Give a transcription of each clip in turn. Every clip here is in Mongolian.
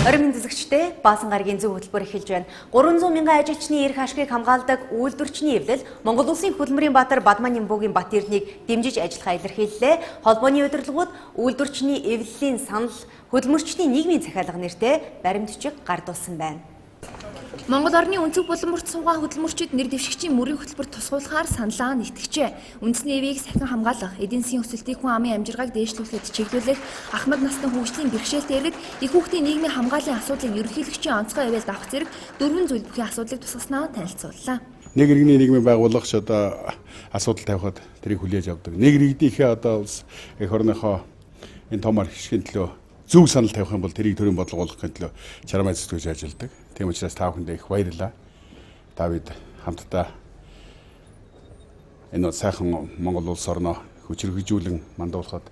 Орон зүзэгчтэй баасан гарагийн зөв хөтөлбөр эхэлж байна. 300 мянган ажилчны эрх ашигыг хамгаалдаг үйлдвэрчний эвлэл Монгол Улсын Хөдөлмөрийн Баатар Бадманянбуугийн Бат Эрдэнэийг дэмжиж ажиллахаа илэрхийллээ. Холбооны удирдлагууд үйлдвэрчний эвлэлийн санал хөдөлмөрчдийн нийгмийн захиалга нэртэй баримтчиг гардуулсан байна. Монгол орны өнцөг булан бүрт суугаа хөдөлмөрчид нэр дэвшигчийн мөрийн хөтөлбөр тусгуулахаар саналаа нэгтгэжээ. Үндэсний эвийг сахин хамгаалах, эдийн засгийн өсөлтийг хүн амын амжиргааг дээшлүүлэхэд чиглүүлэх, ахмад насны хөгжлийн бэрхшээлтэй эрэг, их хүүхдийн нийгмийн хамгааллын асуудлыг ерөнхийлөгчийн онцгой эвэлд авах зэрэг 4 зүйл бүхий асуудлыг тусгаснаа танилцууллаа. Нэг иргэний нийгмийг байгуулах ч одоо асуудал тавихад тэрийг хүлээж авдаг. Нэг иргэдийнхээ одоо улс эх орныхоо энэ том архишгийн төлөө зөв санал тавих юм бол тэрийг төрийн бодлого болгохын төлөө чарамай зүтгэж ажилладаг. Тийм учраас та бүхэндээ их баярлалаа. Давид хамтдаа энэ сайхан Монгол улс орноо хүчрхэгжүүлэн мандуулахад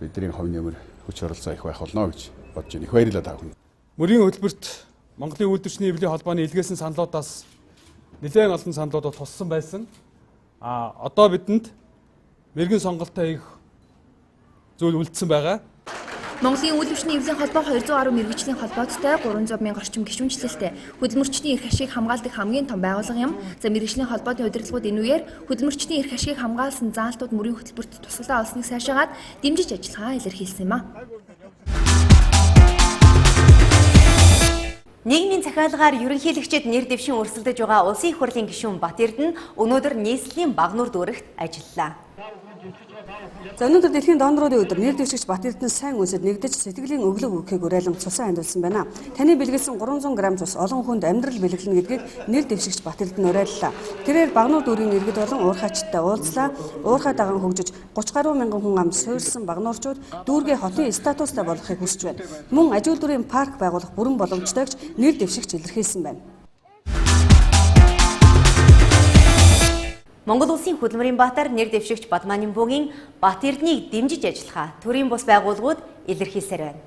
бидний хувь нэмэр хүч оролцоо их байх болно гэж бодож байна. Их баярлалаа та бүхэнд. Мөрийн хөтөлбөрт Монголын үйлдвэрчний эвлэлийн холбооны илгээсэн саналуудаас нэлээд олон саналуудад туссан байсан. Одоо бидэнд мэрэгэн сонголттой их зүйл үлдсэн байгаа. Монголын үйлдвэрчний эвлэлийн холбоо 210 мэргэжлийн холбооттой 300 мянга орчим гишүүнчлэлтэй хөдөлмөрчдийн эрх ашигыг хамгаалдаг хамгийн том байгууллага юм. За мэргэжлийн холбооны удирдлагууд энэ үеэр хөдөлмөрчдийн эрх ашигыг хамгаалсан заалтууд мөрийн хөтөлбөрт тусгалаа олсныг сайшаагаад дэмжиж ажиллахаа илэрхийлсэн юм а. Нийгмийн захиалгаар ерөнхийлөгчид нэр дэвшин өрсөлдөж байгаа улсын их хурлын гишүүн Бат Эрдэнэ өнөөдөр нийслэлийн Багнуур дүүрэгт ажиллалаа. За өнөөдөр дэлхийн доноруудын өдөр нэр дэвшигч Бат Эрдэнэ сайн үнсэд нэгдэж сэтгэлийн өглөг өгөхийг уриалан цусан хандуулсан байна. Таны бэлгэлсэн 300 г цус олон хүнд амьдрал бэлгэлнэ гэдгийг нэр дэвшигч Бат Эрдэнэ уриаллаа. Тэрээр Багнуур дүүргийн иргэд болон уурхайчтай уулзлаа. Уурхай даган хөгжиж 30 гаруй мянган хүн амд суурилсан багнуурчууд дүүргээ хотын статустай болгохыг хүсэж байна. Мөн аж үйлдвэрийн парк байгуулах бүрэн боломжтойгч нэр дэвшигч илэрхийлсэн байна. Монгол Улсын Хөдөлмөрийн Баатар нэр дэвшигч Бадманянбуугийн Бат Эрдэнэийг дэмжиж ажиллахаа төрийн бус байгууллагууд илэрхийлсээр байна.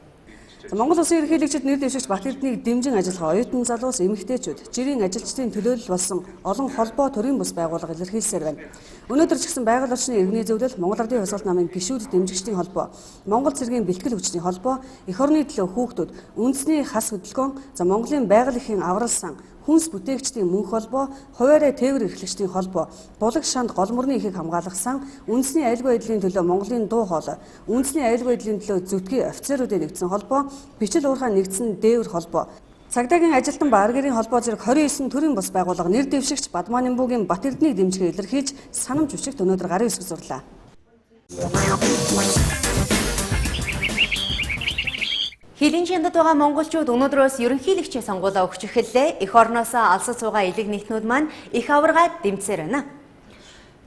Монгол Улсын ерөнхийлөгчид нэр дэвшигч Бат Эрдэнэийг дэмжин ажиллах оюутан залуус эмэгтэйчүүд, жирийн ажилчдын төлөөлөл болсон олон холбоо төрийн бус байгууллага илэрхийлсээр байна. Өнөөдөр ч гэсэн байгаль орчны иргэний зөвлөл Монгол Ардын Хувьсгалт намын гишүүд дэмжигчдийн холбоо, Монгол цэргийн бэлтгэл хүчний холбоо, эх орны төлөө хүүхдүүд, үндэсний хас хөдөлгөөн, за Монголын байгаль эхийн аврал сан, хүнс бүтээгчдийн мөнх холбоо, хуваарай тээвэр эрхлэгчдийн холбоо, булаг шанд гол мөрний эхийг хамгаалах сан, үндэсний аюулгүй байдлын төлөө Монголын дуу хоолой, үндэсний аюулгүй байдлын төлөө зүтгэн офицеруудын нэгдсэн холбоо, бичил уурхай нэгдсэн дээвэр холбоо, цагдаагийн ажилтан ба аргэрийн холбоо зэрэг 29 төрийн бус байгууллага нэр дэвшигч Бадманянбуугийн Бат Эрдэнэийг дэмжихээ илэрхийлж санамж бичигт өнөөдөр гарын үсэг зурлаа. Хилийн чандад байгаа монголчууд өнөөдрөөс ерөнхийлөгчийн сонгуулаа өгч эхэллээ. Эх орноосоо алсад суугаа элэг нийтнүүд маань их аваргаад дэмжсээр байна.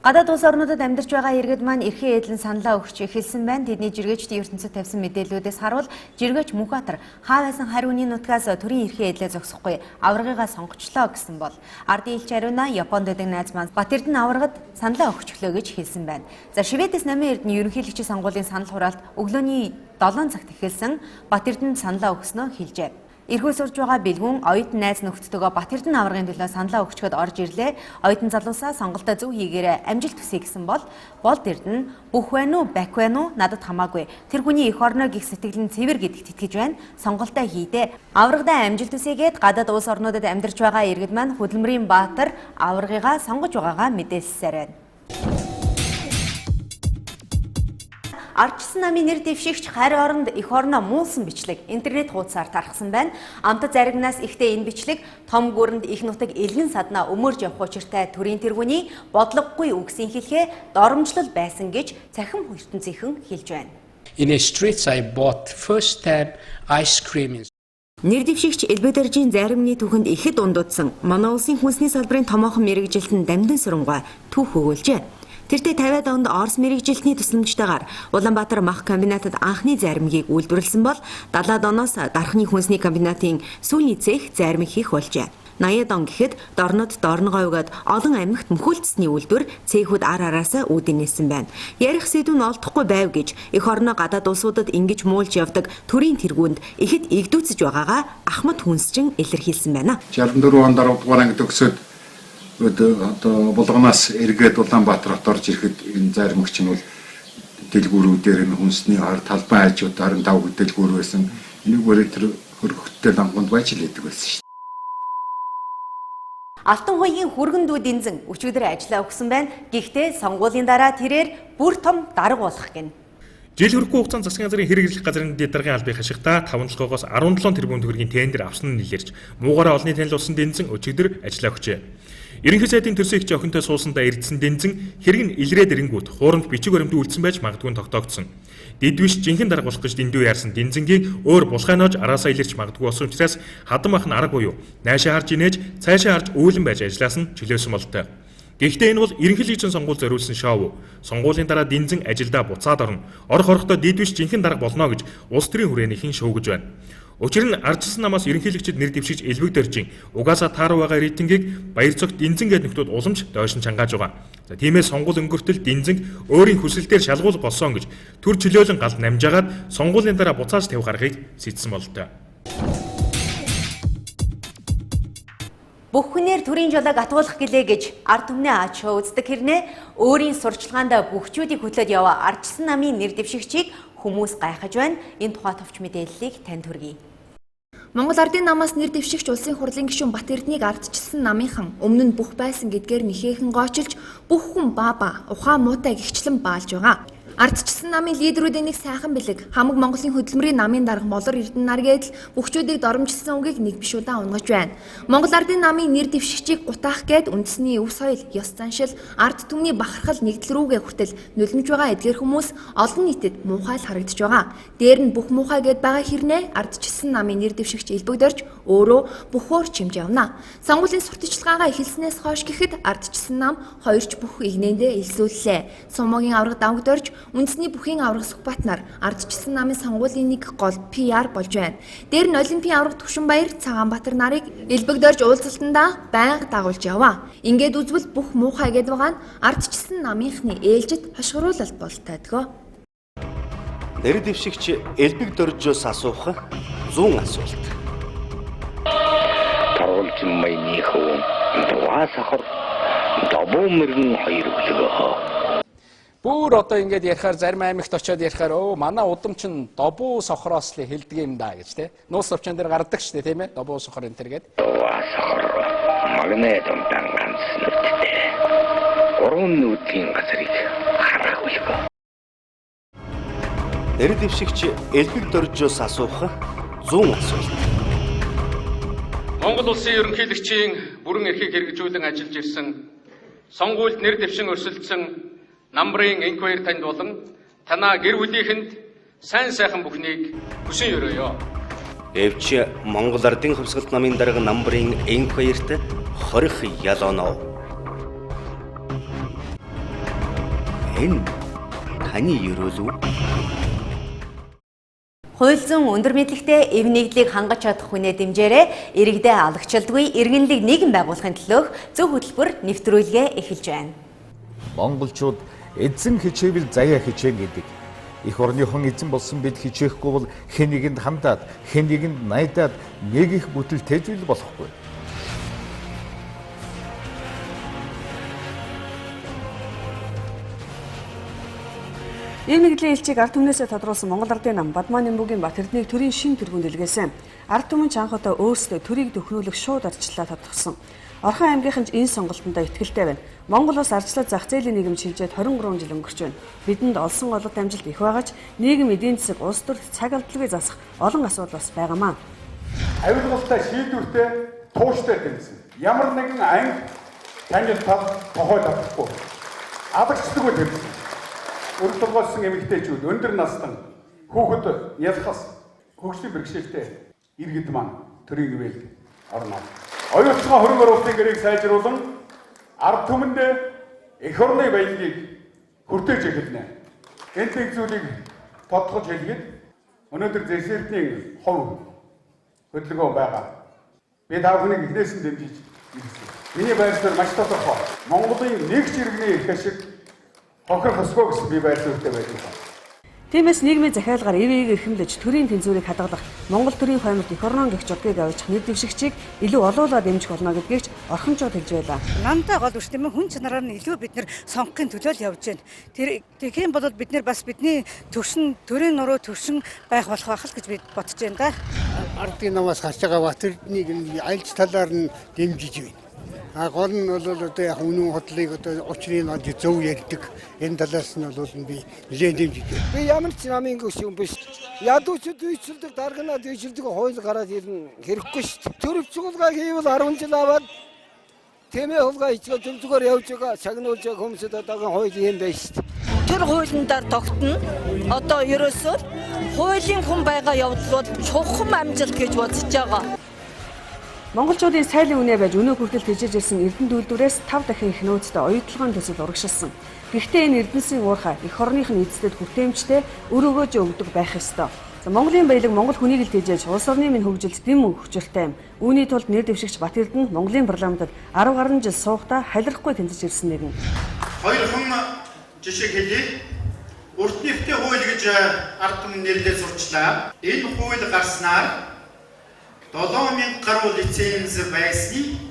Гадаад улс орнуудад амьдарч байгаа иргэд маань эрхээ эдлэн саналаа өгч эхэлсэн байна. Тэдний жиргээчдийн ертөнцид тавьсан мэдээллүүдээс харуул жиргээч Мөнхбаатар хаа байсан хариуны нутгаас төрийн эрхээ эдлээ зогсохгүй аваргыгаа сонгочлоо гэсэн бол ардын элч ариуна Японд байдаг найз маань Бат Эрдэнэ аваргад саналаа өгчлөө гэж хэлсэн байна. За Шведээс намын Эрдэнэ ерөнхийлөгчийн сонгуулийн санал хураалт өглөөний 7 цагт эхэлсэн Бат Эрдэнэ саналаа өгснөө хэлжээ. Эрхөө сурж байгаа бэлгүүн оюутан найз нөхдөдөө Бат Эрдэнэ аваргын төлөө саналаа өгчхөд орж ирлээ. Оюутан залуусаа сонголтоо зөв хийгээрэй, амжилт хүсье гэсэн бол Болд Эрдэнэ бүх байна уу, бак байна уу надад хамаагүй. Тэр хүний эх орноо гих сэтгэл нь цэвэр гэдэгт итгэж байна. Сонголтоо хийдэ. Аваргадаа амжилт хүсьегээд гадаад улс орнуудад амьдарч байгаа иргэд маань Хөдөлмөрийн Баатар аваргыгаа сонгож байгаагаа мэдээлсээр байна. Ардчсан намын нэр дэвшигч харь оронд эх орноо муулсан бичлэг интернет хуудасаар тархсан байна. Амтад заригнаас ихтэй энэ бичлэг том гүрэнд их нутаг элгэн саднаа өмөрж явах учиртай төрийн тэргүүний бодлогогүй үгсийн хэлхээ доромжлол байсан гэж цахим ертөнцийнхэн хэлж байна. In a streets I bought first time ice cream. Нэр дэвшигч Элбедэржийн заримны түүхэнд ихэд дундуудсан манай улсын хүнсний салбарын томоохон мэрэгжилтэн Дамдын Сүрэнгүй түүх өгүүлжээ. Тэртээ 50-аад онд Орос мэрэгжилтний тусламжтайгаар Улаанбаатар мах комбинатад анхны заримгийг үйлдвэрлэсэн бол 70-аад оноос Дархны хүнсний комбинатын сүүлийн цех заримыг хийх болжээ. 80-аад он гэхэд дорнод доорногоо өгөөд олон амьгт мөхөлтсний үйлдвэр цэхүүд ар араасаа үүдэнээсэн байна. Ярих сэдв нь олдохгүй байв гэж эх орноо гадаад улсуудад ингэж муулж явдаг төрийн тэргүүнд ихэд игдүүцэж байгаагаа Ахмад Хүнсчин илэрхийлсэн байна. 64 онд 10 дугаар ангид төгсөөд одоо булганаас эргээд Улаанбаатар хот орж ирэхэд энэ заримгч нь бол дэлгүүрүүдээр энэ хүнсний хар талбай хажууд 25 дэлгүүр байсан. Энийгээр тэр хөргөттэй данганд байж л идэг байсан шүү. Алтан хуйгийн хүргэн дүү Дэнзэн өчигдөр ажиллаа өгсөн байна. Гэхдээ сонгуулийн дараа тэрээр бүр том дарга болох гэнэ. Жил хүрэхгүй хугацаанд засгийн газрын хэрэглэх газрын дэдаргын албыг хашигтаа 5-7-оос 17 тэрбум төгрөгийн тендер авсан нь илэрч муугаараа олонний танилцуулсан Дэнзэн өчигдөр ажиллаа өгчээ. Ерөнхий сайдын төрсөн их охинтой суусандаа ирдсэн Дэнзэн хэрэг нь илрээд ирэнгүүт хуурамч бичиг баримт үйлдсэн байж магадгүй тогтоогдсон. Дэд биш жинхэнэ дарга болох гэж дэндүү яарсан Дэнзэнгийн өөр булхайноож араасаа илэрч магадгүй болсон учраас хадам ах нь арга буюу наашаа харж инээж цаашаа харж үйлэн байж ажилласан нь чөлөөсөн болтой. Гэхдээ энэ бол ерөнхий лигчийн сонгуул зориулсан шоу. Сонгуулийн дараа Дэнзэн ажилдаа буцаад орно. Орох орохдоо дэд биш жинхэнэ дарга болно гэж улс төрийн хүрээнийхэн шуугж байна. Учир нь ардчилсан намаас ерөнхийлөгчд нэр дэвшиж элбэг дөржин угаасаа тааруу байгаа рейтингийг баяр цогт Дэнзэн гээд нөхдүүд уламж дойшин чангааж байгаа. За тиймээс сонгуул өнгөртөл Дэнзэн өөрийн хүсэлтээр шалгуул болсон гэж төр чөлөөлөн галд намжаагаад сонгуулийн дараа буцааж тавих аргыг сэтсэн бололтой. Бүх хүнээр төрийн жолоог атгуулах гэлээ гэж ард түмний ач шоу үздэг хэрнээ өөрийн сурчлагаанда бүгчүүдийг хөтлөөд яваа ардчилсан намын нэр дэвшигчийг хүмүүс гайхаж байна. Энэ тухай товч мэдээллийг танд хүргэе. Монгол Ардын намаас нэр дэвшигч улсын хурлын гишүүн Батэрднийг ардчилсан намынхан өмнө нь бүх байсан гэдгээр нэхээхэн гоочилж бүх хүн баба ухаан муутай гихчлэн баалж байгаа. Ардчилсан намын лидерүүдийн нэг сайхан бэлэг хамаг Монголын хөдөлмөрийн намын дарга Молор Эрдэнэ нар гэдэл бүгчүүдийг доромжилсан үгийг нэг биш удаа унгаж байна. Монгол Ардын намын нэр дэвшигчийг гутаах гээд үндэсний өв соёл, ёс заншил, ард түмний бахархал нэгдэл рүүгээ хүртэл нулимж байгаа эдгээр хүмүүс олон нийтэд муухай л харагдаж байгаа. Дээр нь бүх муухай гээд байгаа хэрнээ ардчилсан намын нэр дэвшигч элбэгдэрч өөрөө бүхөөр чимж явна. Сонгуулийн сурталчилгаагаа эхэлснээс хойш гэхэд ардчилсан нам хоёрч бүх игнэндээ илсүүллээ. Сумогийн авраг давгдорж үндэсний бүхийн авраг Сүхбаатнаар ардчилсан намын сонгуулийн нэг гол PR болж байна. Дээр нь Олимпийн авраг Төвшинбаяр, Цагаанбаатар нарыг элбэгдэрж уулзалтандаа байнга дагуулж яваа. Ингээд үзвэл бүх муухай гээд байгаа нь ардчилсан намынхны ээлжид хашгируулалт болтойдгоо. Нэр дэвшигч элбэгдэржөөс асуух 100 асуулт. Таргалжин маяны хөвөн дугаа сахар добоо мөргөн хоёр өглөгөө. Бүр одоо ингээд ярихаар зарим аймагт очиод ярихаар манай удам чин добуу сохроос л хэлдэг юм да гэж тий. Нуус овчон дээр гардаг шүү дээ тийм ээ. Добуу сохор энэ төр гээд. Дугаа сахар магнит унтан ганц нүдтэй. Гурван нүдийн газрыг харах үлгөө. Нэр дэвшигч элбэгдэржөөс асуух 100 асуулт. Монгол улсын ерөнхийлөгчийн бүрэн эрхийг хэрэгжүүлэн ажиллаж ирсэн сонгуульд нэр дэвшин өрсөлдсөн намрын инквайр танд болон танаа гэр бүлийнхэнд сайн сайхан бүхнийг хүсэн өрөөё. Эвч Монгол Ардын хувьсгалт намын дарга намрын инквайрт хорих ялоно. Энэ таны ерөөлөв? Хууль зүйн өндөр мэдлэгтэй эв нэгдлийг хангаж чадах хүнээ дэмжээрэй. Иргэдээ алагчлалгүй иргэнлэг нийгэм байгуулахын төлөөх зөв хөтөлбөр нэвтрүүлгээ эхэлж байна. Монголчууд эзэн хичээвэл заяа хичээн гэдэг. Их орныхон эзэн болсон бид хичээхгүй бол хэн нэгэнд хандаад, хэн нэгэнд найдаад нэг их бүтэл тэжүүл болохгүй. Эв нэгдлийн элчийг ард түмнээсээ тодруулсан Монгол Ардын нам Бадман Нэмбүгийн Батэрднийг төрийн шин тэргүүнд илгээсэн. Ард түмэн ч анх удаа өөрсдөө төрийг төхнүүлэх шууд ардчлалаа тодорхосон. Орхон аймгийнхан ч энэ сонголтондоо итгэлтэй байна. Монгол улс ардчлал зах зээлийн нийгэм шинжээд 23 жил өнгөрч байна. Бидэнд олсон олонт амжилт их байгаач нийгэм эдийн засаг улс төрт цаг алдалгүй засах олон асуудал бас байгаамаа. Авилгалтай шийдвэртэй тууштай дэмсэн. Ямар нэгэн анги танил тал тохиол авахгүй. Авагчдаггүй дэмсэн. Өргөлгөөсөн эмэгтэйчүүд өндөр настан хүүхэд ялхас хөгжлийн бэрхшээлтэй иргэд маань төрийн ивэлд орно. Оюутсан хөрөнгө оруулалтын гэрээг сайжруулан ард түмэндээ эх орны баялагийг хүртээж эхэлнэ. Энэ зүйлийг тодтолж хэлгээд өнөөдөр ЗСРД-ийн хов хөдөлгөөн байгаа. Би та бүхнийг эхнээс нь дэмжиж ирсэн. Миний байршлаар маш тодорхой. Монголын нэг ч иргэний эрх ашиг хохирох ёсгүй гэсэн би байр суурьтай байдаг. Тиймээс нийгмийн захиалгаар ивээг эрхэмлэж төрийн тэнцвэрийг хадгалах Монгол төрийн хоймолт эх орноо гэх жургийг авч нэр дэвшигчийг илүү олоолаа дэмжих болно гэдгийг ч орхимжууд хэлж байлаа. Намтай гол биш тийм ээ, хүн чанараар нь илүү бид нэр сонгохын төлөө л явж байна. Тийм бол бид нэр бас бидний төршин төрийн нуруу төршин байх болох байх л гэж би бодож байна да. Ардын намаас гарч байгаа Батэрднийг альж талаар нь дэмжиж байна. Гол нь бол одоо яг үнэн хотлыг одоо учрыг олж зөв ярьдаг. Энэ талаас нь бол би нэлээд дэмжиж байна. Би ямар ч намын гүш юм биш. Ядуучуд үйчилдэг, дарганаад үйчилдэг хууль гараад ирнэ хэрэггүй шүү дээ. Төрөв цуглаа хийвэл 10 жил аваад тэмээ хулгай хийчихэл зөвзгөр явж байгаа цагнуулж байгаа хүмүүсд одоогийн хууль юм байна шүү дээ. Тэр хуулиндаар тогтно. Одоо ерөөсөө хуулийн хүн байгаа явдлууд чухам амжилт гэж бодож байгаа. Монголчуудын сайлын үнэ байж өнөө хүртэл тэжээж ирсэн Эрдэнэт үйлдвэрээс 5 дахин их нөөцтэй оюутлогын төсөл урагшилсан. Гэхдээ энэ Эрдэнэсийн уурхай эх орныхын эздэд хүртээмжтэй өрөөгөөж өгдөг байх ёстой. Монголын баялаг Монгол хүнийг л тэжээж улс орны минь хөгжилд дэм өгчөлтэй юм. Үүний тулд нэр дэвшигч Батэрдэн Монголын парламентод 10 гаруй жил суухдаа халирахгүй тэмцэж ирсэн нэгэн. Хоёрхан жишээ хэлье. Урт нэртэй хууль гэж ард түмэн нэрлээ сурчлаа. Энэ хууль гарснаар 7000 гаруй лиценз байсныг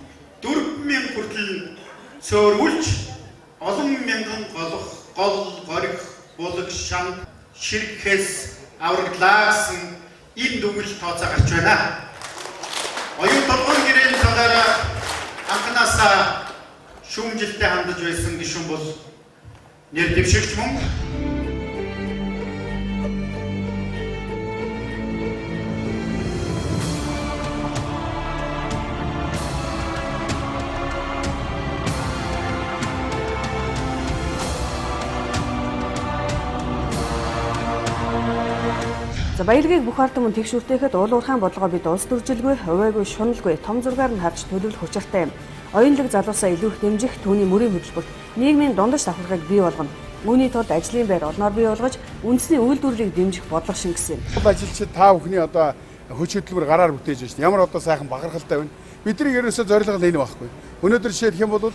4000 хүртэл цөөргүүлж олон мянган гол гориг булаг шам ширхээс авраглаа гэсэн ийм дүгэл тооцоо гарч байна. Оюун толгойн гэрээний талаараа анхнаасаа шүүмжилтэд хандаж байсан гишүүн бол нэр дэвшигч мөн. Баялагийг бүх ард түмэн тэгшүүртэйхэд уул уурхайн бодлогоо бид улс төржилгүй, хуваагүй, шуналгүй, том зургаар нь харж төлөвлөх учиртай юм. Оюунлаг залуусаа илүү их дэмжих, түүний мөрийн хөтөлбөрт нийгмийн дундаж давхаргыг бий болгоно. Үүний тулд ажлын байр олноор бий болгож, үндэсний үйлдвэрлэлийг дэмжих бодлого шингэсэн. Ажилчид та бүхний одоо хүч хөдөлмөр гараар бүтээж байна. Ямар одоо сайхан бахархалтай байна. Бидний ерөөсөө зорилго нь энэ байхгүй. Өнөөдөр жишээлх юм бол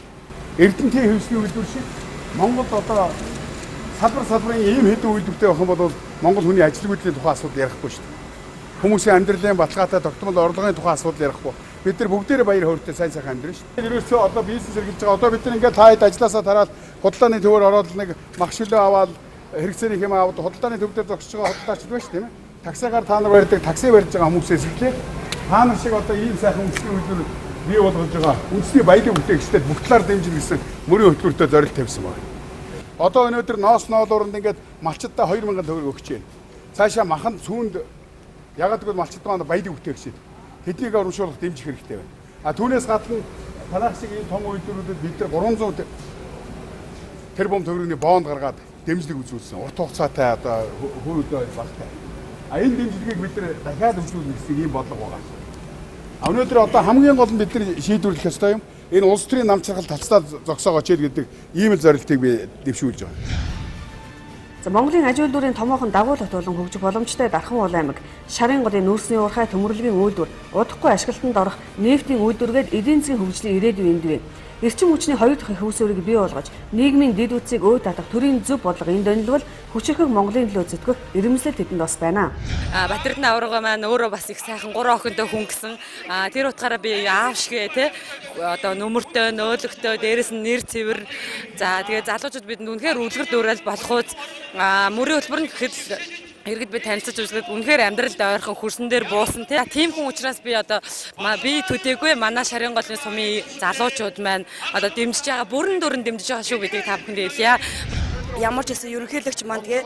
Эрдэнэтийн хөвсгийн үйлдвэр шиг Монголд одоо салбарын ийм хэдэн үйлдвэртэй байх юм бол Монгол хүний ажил хөдөлгөөний тухай асуудал ярихгүй шүү дээ. Хүмүүсийн амьдралын баталгаатай тогтмол орлогын тухай асуудал ярихгүй. Бид нар бүгдээрээ баяр хөөртэй сайн сайхан амьдрын шүү дээ. Ерөөсөө одоо бизнес эргэлж байгаа. Одоо бид нар ингээд таад ажилласаа тараад худалдааны төвөөр ороод нэг мах шилээ аваад хэрэгцээний хэм аваад худалдааны төв дээр зогсож байгаа худалдаач байна шүү дээ. Таксигаар та нар барьдаг, такси барьж байгаа хүмүүсээс эхлээд та нар шиг одоо ийм сайхан үндэсний хөдөлгөөр бий болгож байгаа. Үндэсний баялаг бүтээгчдэд бүх талаар дэмжинэ гэсэн мөрийн хөтөлбөртөө зорилт тавьсан байна. Одоо өнөөдөр ноос ноолууранд ингээд малчидаа 2000 төгрөг өгч байна. Цаашаа махан сүүнд ягаад гэвэл малчид маань баялаг бүтээгчид. Тэднийг урамшуулах дэмжих хэрэгтэй байна. А түүнээс гадна танах шиг ийм том үйлдвэрүүдэд бид нар 300 тэрбум төгрөгийн бонд гаргаад дэмжлэг үзүүлсэн. Урт хугацаатай одоо хөрөлөө багтай. А энэ дэмжлэгийг бид нар дахиад хөгжүүлэх гэсэн ийм бодлого байгаа. А өнөөдөр одоо хамгийн гол нь бид нар шийдвэрлэх ёстой юм. Энэ улс төрийн намчрал талцдаа зогсоогоо чийл гэдэг ийм л зорилтыг би дэвшүүлж байгаа. Монголын аж үйлдвэрийн томоохон дагуулт болон хөгжих боломжтой Дархан уул аймаг, Шарын голын нүүрсний уурхай төмөрлөгийн үйлдвэр, удахгүй ашиглалтанд орох нефтийн үйлдвэргээд эдийн засгийн хөгжлийн ирээдүйн энд бий. Эрчим хүчний хоёр дахь хөвсөрийг бий болгож, нийгмийн дэд үтсийг өө татах төрийн зөв бодлого энд онилбол хүчирхэг Монголын төлөө зүтгэх ирэмслэл тэдэнд бас байна. Батэрдэн аварга маань өөрөө бас их сайхан 3 охинтой хүн гэсэн. Тэр утгаараа би аав шигэ те одоо нөмөртэй, нөөлөгтэй, дээрэс нь нэр цэвэр. За тэгээ залуучууд бидэнд үнэхээр үлгэр дуурайл болох үз. Мөрийн хөтөлбөр нь гэхэд иргэд би танилцаж үзгээд үнэхээр амьдралд ойрхон хөрсөн дээр буусан тийм хүн учраас би одоо би төдийгүй манай Шарын голын сумын залуучууд маань одоо дэмжиж байгаа бүрэн дүүрэн дэмжиж байгаа шүү гэдгийг та бүхэнд хэлье. Ямар ч гэсэн ерөнхийлөгч маань тэгээ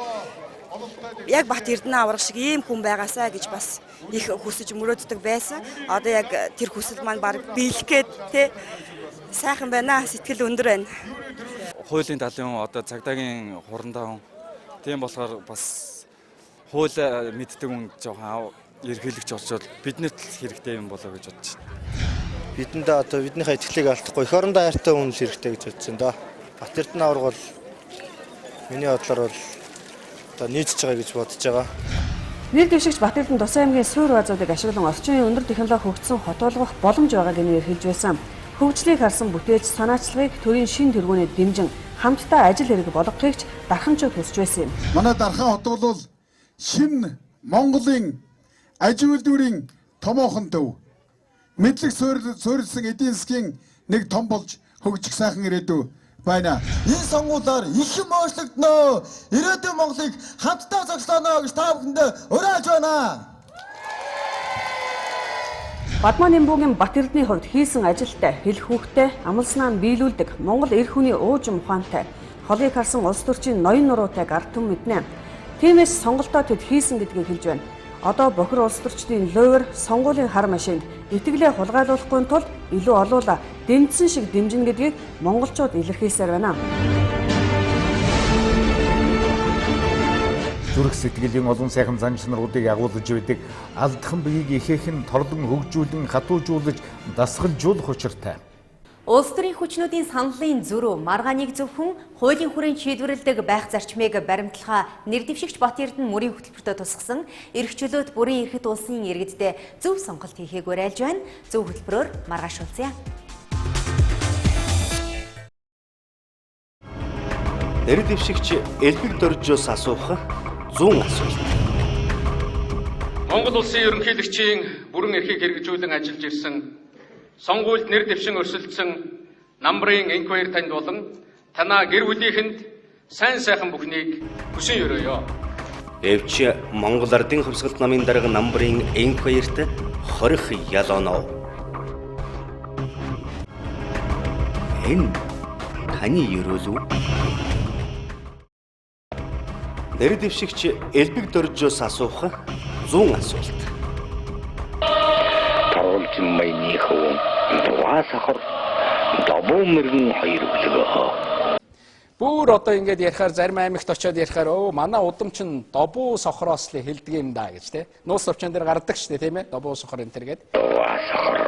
яг Батэрдэн аврах шиг ийм хүн байгаасаа гэж бас их хүсэж мөрөөддөг байсан. Одоо яг тэр хүсэл маань баг биелгээд те сайхан байна, сэтгэл өндөр байна. Хуулийн талын одоо цагдаагийн хурандаа хүн. Тийм болохоор бас хууль мэддэг хүн жоохон ерхийлэгч очоод биднэрт хэрэгтэй юм болоо гэж бодож байна. Бидэнд одоо биднийхээ итгэлийг алдахгүй эх орондоо хайртай хүн хэрэгтэй гэж бодсон да. Батэрдэн авраг бол миний бодлоор бол одоо нийцж байгаа гэж бодож байгаа. Нэр дэвшигч Батэрдэн Тусгай аймгийн суурь баазуудыг ашиглан орчин үеийн өндөр технологи хөгжсөн хот болгох боломж байгааг нэр хэлж байсан. Хөгжлийг харсан бүтээж санаачлагыг төрийн шин тэргүүнээ дэмжин хамтдаа ажил хэрэг болгохыг ч дарханчууд хүсэж байсан юм. Манай дархан хот бол шинэ Монголын аж үйлдвэрийн томоохон төв. Мэдлэг суурилсан эдийн засгийн нэг том болж хөгжих сайхан ирээдүй байна. Энэ сонгуулиар их юм өөрчлөгдөнө. Ирээдүйн Монголыг хамтдаа зогсооноо гэж та бүхэндээ уриалж байна. Бадмаа Нэмбүгийн Бат Эрдэнийн хувьд хийсэн ажилтай, хэл хүүхтэй, амлснаа нь биелүүлдэг Монгол эр хүний уужим ухаантай, холыг харсан улс төрчийн ноён нуруутай ард түмэн мэднэ. Тиймээс сонголтоо тэд хийсэн гэдгийг хэлж байна. Одоо бохир улс төрчдийн лойвер сонгуулийн хар машинд итгэлээ хулгайлуулахгүй тулд илүү олуула дэмжсэн шиг дэмжинэ гэдгийг монголчууд илэрхийлсээр байна. Зүрх сэтгэлийн олон сайхан зан чанаруудыг агуулж байдаг алдхан биеийг ихээхэн торлон хөгжүүлэн хатуужуулж дасгалжуулах учиртай. Улс төрийн хүчнүүдийн саналын зөрүү маргааныг зөвхөн хуулийн хүрээнд шийдвэрлэдэг байх зарчмыг баримтлахаа нэр дэвшигч Бат Эрдэнэ мөрийн хөтөлбөртөө тусгасан эрх чөлөөт бүрийн эрхэт улсын иргэддээ зөв сонголт хийхийг уриалж байна. Зөв хөтөлбөрөөр маргаашуулцгаая. Нэр дэвшигч элбэг дөржөөс асуух 100 асуулт. Монгол улсын ерөнхийлөгчийн бүрэн эрхийг хэрэгжүүлэн ажиллаж ирсэн сонгуульд нэр дэвшин өрсөлдсөн намрын инквайр танд болон танаа гэр бүлийнхэнд сайн сайхан бүхнийг хүсэн өрөөё. Эвч Монгол Ардын хувьсгалт намын дарга намрын инквайрт хорих ял оноо. Энэ таны өрөөлөө? Нэр дэвшигч элбэг дөржөөс асуух 100 асуулт. Тарвалжин майны хөвөн дугаасахар добоо мэрэгэн хоёр өглөө. Бүр одоо ингэж ярихаар зарим аймагт очиод ярихаар манай удамч нь добоо сохроос л хэлдэг юм да гэж тий. Нуус совчон дээр гардаг шүү дээ тийм ээ. Добоо сохор энэ төр гээд. Дугаасахар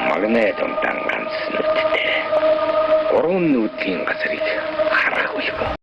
магнетом ганц нүдтэй. Гурван нүдийн газрыг харах үлгөө.